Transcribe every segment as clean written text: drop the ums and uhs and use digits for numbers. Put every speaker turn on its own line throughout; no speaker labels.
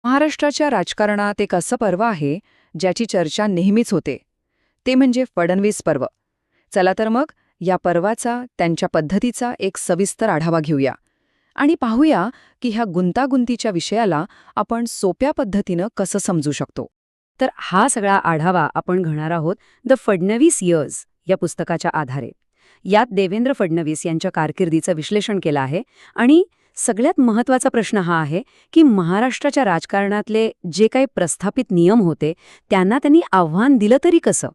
महाराष्ट्राच्या राजकारणात एक असं पर्व आहे ज्याची चर्चा नेहमीच होते. ते म्हणजे फडणवीस पर्व. चला तर मग या पर्वाचा, त्यांच्या पद्धतीचा एक सविस्तर आढावा घेऊया आणि पाहूया की ह्या गुंतागुंतीच्या विषयाला आपण सोप्या पद्धतीनं कसं समजू शकतो.
तर हा सगळा आढावा आपण घेणार आहोत द फडणवीस इयर्स या पुस्तकाच्या आधारे. यात देवेंद्र फडणवीस यांच्या कारकिर्दीचं विश्लेषण केलं आहे आणि सगळ्यात महत्त्वाचा प्रश्न हा आहे की महाराष्ट्राच्या राजकारणातले जे काही प्रस्थापित नियम होते त्यांना त्यांनी आव्हान दिलं तरी कसं,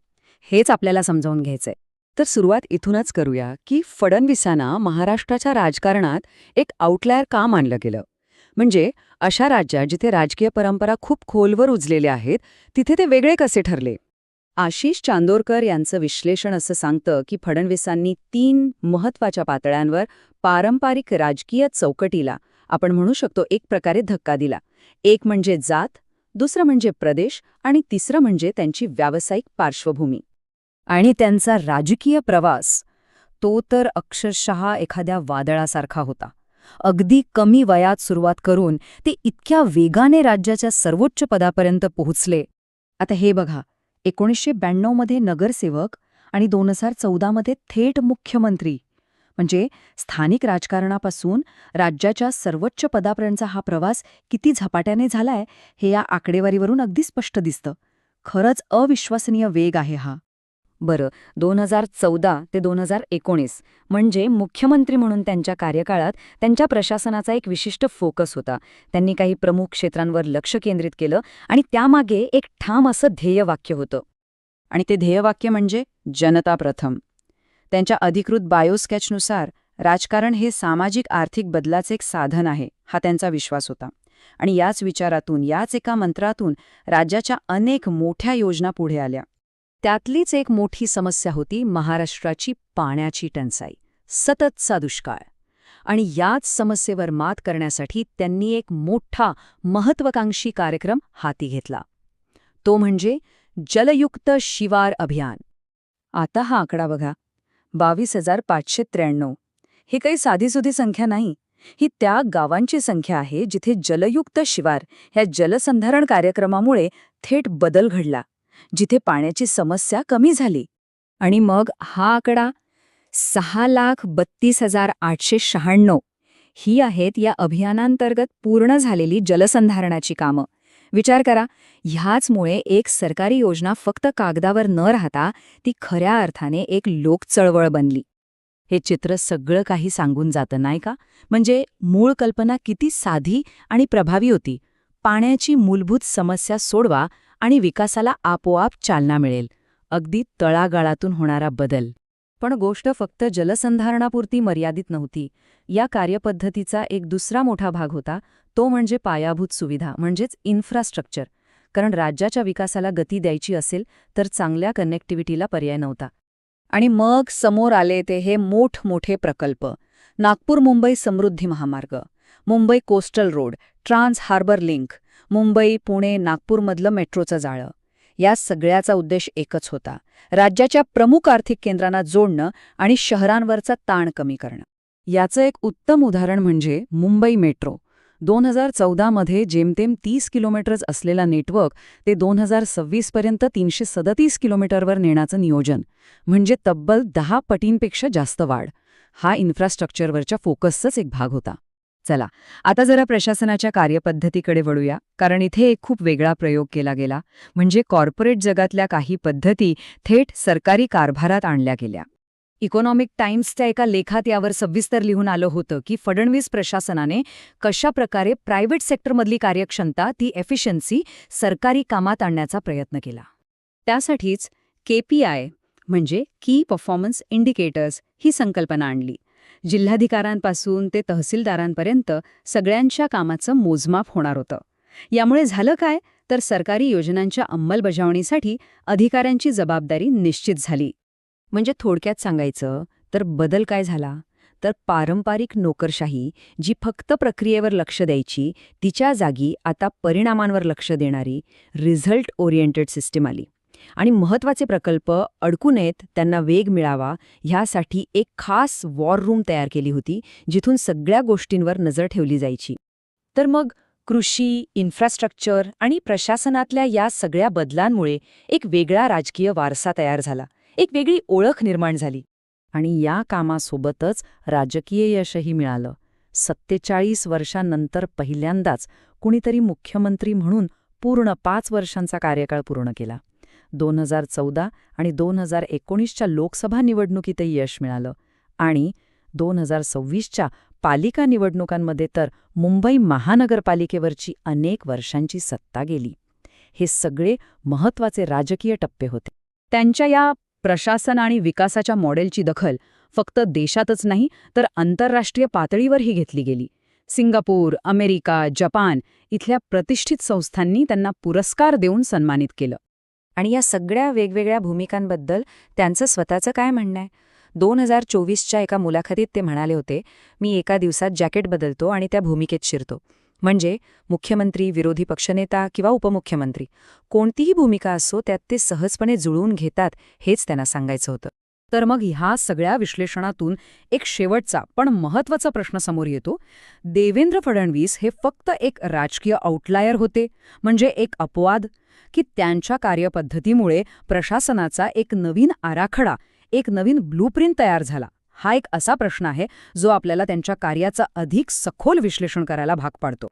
हेच आपल्याला समजावून घ्यायचंय.
तर सुरुवात इथूनच करूया की फडणवीसांना महाराष्ट्राच्या राजकारणात एक आउटलायर का मानलं गेलं. म्हणजे अशा राज्यात जिथे राजकीय परंपरा खूप खोलवर रुजलेल्या आहेत तिथे ते वेगळे कसे ठरले. आशिष चांदोरकर यांचं विश्लेषण असं सांगतं की फडणवीसांनी 3 महत्त्वाच्या पातळ्यांवर पारंपरिक राजकीय चौकटीला, आपण म्हणू शकतो, एक प्रकारे धक्का दिला. एक म्हणजे जात, दुसरं म्हणजे प्रदेश आणि तिसरं म्हणजे त्यांची व्यावसायिक पार्श्वभूमी.
आणि त्यांचा राजकीय प्रवास, तो तर अक्षरशः एखाद्या वादळासारखा होता. अगदी कमी वयात सुरुवात करून ते इतक्या वेगाने राज्याच्या सर्वोच्च पदापर्यंत पोहोचले.
आता हे बघा, 1992 मध्ये नगरसेवक आणि 2014 मध्ये थेट मुख्यमंत्री. म्हणजे स्थानिक राजकारणापासून राज्याच्या सर्वोच्च पदापर्यंतचा हा प्रवास किती झपाट्याने झालाय हे या आकडेवारीवरून अगदी स्पष्ट दिसतं. खरंच अविश्वसनीय वेग आहे हा.
बरं, 2014 ते 2019 म्हणजे मुख्यमंत्री म्हणून त्यांच्या कार्यकाळात त्यांच्या प्रशासनाचा एक विशिष्ट फोकस होता. त्यांनी काही प्रमुख क्षेत्रांवर लक्ष केंद्रित केलं आणि त्यामागे एक ठाम असं ध्येयवाक्य होतं.
आणि ते ध्येयवाक्य म्हणजे जनता प्रथम. त्यांच्या अधिकृत बायोस्केचनुसार राजकारण हे सामाजिक आर्थिक बदलाचे एक साधन आहे, हा त्यांचा विश्वास होता. आणि याच विचारातून, याच एका मंत्रातून राज्याच्या अनेक मोठ्या योजना पुढे आल्या.
त्यातलीच एक मोठी समस्या होती महाराष्ट्राची पाण्याची टंचाई, सततचा दुष्काळ. आणि याच समस्येवर मात करण्यासाठी त्यांनी एक मोठा महत्त्वाकांक्षी कार्यक्रम हाती घेतला. तो म्हणजे जलयुक्त शिवार अभियान.
आता हा आकडा बघा, 22,593. ही काही साधीसुधी संख्या नाही. ही त्या गावांची संख्या आहे जिथे जलयुक्त शिवार ह्या जलसंधारण कार्यक्रमामुळे थेट बदल घडला, जिथे पाण्याची समस्या कमी झाली.
आणि मग हा आकडा 6,32,896 ही आहेत या अभियानांतर्गत पूर्ण झालेली जलसंधारणाची कामं. विचार करा, ह्याचमुळे एक सरकारी योजना फक्त कागदावर न राहता ती खऱ्या अर्थाने एक लोकचळवळ बनली.
हे चित्र सगळं काही सांगून जातं, नाही का? म्हणजे मूळ कल्पना किती साधी आणि प्रभावी होती. पाण्याची मूलभूत समस्या सोडवा आणि विकासाला आपोआप चालना मिळेल. अगदी तळागाळातून होणारा बदल. पण गोष्ट फक्त जलसंधारणापुरती मर्यादित नव्हती. या कार्यपद्धतीचा एक दुसरा मोठा भाग होता, तो म्हणजे पायाभूत सुविधा, म्हणजेच इन्फ्रास्ट्रक्चर. कारण राज्याच्या विकासाला गती द्यायची असेल तर चांगल्या कनेक्टिव्हिटीला पर्याय नव्हता. आणि मग समोर आले ते हे मोठमोठे प्रकल्प. नागपूर मुंबई समृद्धी महामार्ग, Mumbai coastal road, trans harbour link, Mumbai Pune नागपूरमधलं मेट्रोचं जाळं. या सगळ्याचा उद्देश एकच होता, राज्याच्या प्रमुख आर्थिक केंद्रांना जोडणं आणि शहरांवरचा ताण कमी करणं. याचं एक उत्तम उदाहरण म्हणजे मुंबई मेट्रो. 2014 मध्ये जेमतेम 30 किलोमीटर्स असलेला नेटवर्क ते 2026 पर्यंत 337 किलोमीटरवर नेण्याचं नियोजन. म्हणजे तब्बल 10 पटींपेक्षा जास्त वाढ. हा इन्फ्रास्ट्रक्चरवरच्या फोकसचाच एक भाग होता. चला, आता जरा प्रशासनाच्या कार्यपद्धतीकडे वळूया, कारण इथे एक खूप वेगळा प्रयोग केला गेला. म्हणजे कॉर्पोरेट जगातल्या काही पद्धती थेट सरकारी कारभारात आणल्या गेल्या. इकॉनॉमिक टाइम्सच्या एका लेखात यावर सविस्तर लिहून आलं होतं की फडणवीस प्रशासनाने कशा प्रकारे प्रायव्हेट सेक्टरमधली कार्यक्षमता, ती एफिशियन्सी सरकारी कामात आणण्याचा प्रयत्न केला. त्यासाठीच KPI म्हणजे की परफॉर्मन्स इंडिकेटर्स ही संकल्पना आणली. जिल्हाधिकाऱ्यांपासून ते तहसीलदारांपर्यंत सगळ्यांच्या कामाचं मोजमाप होणार होतं. यामुळे झालं काय, तर सरकारी योजनांच्या अंमलबजावणीसाठी अधिकाऱ्यांची जबाबदारी निश्चित झाली. म्हणजे थोडक्यात सांगायचं तर बदल काय झाला, तर पारंपरिक नोकरशाही जी फक्त प्रक्रियेवर लक्ष द्यायची, तिच्या जागी आता परिणामांवर लक्ष देणारी रिझल्ट ओरिएंटेड सिस्टीम आली. आणि महत्त्वाचे प्रकल्प अडकू नयेत, त्यांना वेग मिळावा, ह्यासाठी एक खास वॉर रूम तयार केली होती, जिथून सगळ्या गोष्टींवर नजर ठेवली जायची. तर मग कृषी, इन्फ्रास्ट्रक्चर आणि प्रशासनातल्या या सगळ्या बदलांमुळे एक वेगळा राजकीय वारसा तयार झाला, एक वेगळी ओळख निर्माण झाली. आणि या कामासोबतच राजकीय यशही मिळालं. 47 वर्षांनंतर पहिल्यांदाच कुणीतरी मुख्यमंत्री म्हणून पूर्ण 5 वर्षांचा कार्यकाळ पूर्ण केला. 2014 आणि 2019च्या लोकसभा निवडणुकीतही यश मिळालं आणि 2026च्या पालिका निवडणुकांमध्ये तर मुंबई महानगरपालिकेवरची अनेक वर्षांची सत्ता गेली. हे सगळे महत्त्वाचे राजकीय टप्पे होते.
त्यांच्या या प्रशासन आणि विकासाच्या मॉडेलची दखल फक्त देशातच नाही तर आंतरराष्ट्रीय पातळीवरही घेतली गेली. सिंगापूर, अमेरिका, जपान इथल्या प्रतिष्ठित संस्थांनी त्यांना पुरस्कार देऊन सन्मानित केलं.
आणि या सगळ्या वेगवेगळ्या भूमिकांबद्दल त्यांचं स्वतःचं काय म्हणणं आहे? 2024च्या एका मुलाखतीत ते म्हणाले होते, मी एका दिवसात जॅकेट बदलतो आणि त्या भूमिकेत शिरतो. म्हणजे मुख्यमंत्री, विरोधी पक्षनेता किंवा उपमुख्यमंत्री कोणतीही भूमिका असो त्यात ते सहजपणे जुळवून घेतात, हेच त्यांना सांगायचं होतं.
तर मग ह्या सगळ्या विश्लेषणातून एक शेवटचा पण महत्त्वाचा प्रश्न समोर येतो. देवेंद्र फडणवीस हे फक्त एक राजकीय आउटलायर होते, म्हणजे एक अपवाद, की त्यांच्या कार्यपद्धतीमुळे प्रशासनाचा एक नवीन आराखडा, एक नवीन ब्लूप्रिंट तयार झाला? हा एक असा प्रश्न आहे जो आपल्याला त्यांच्या कार्याचं अधिक सखोल विश्लेषण करायला भाग पाडतो.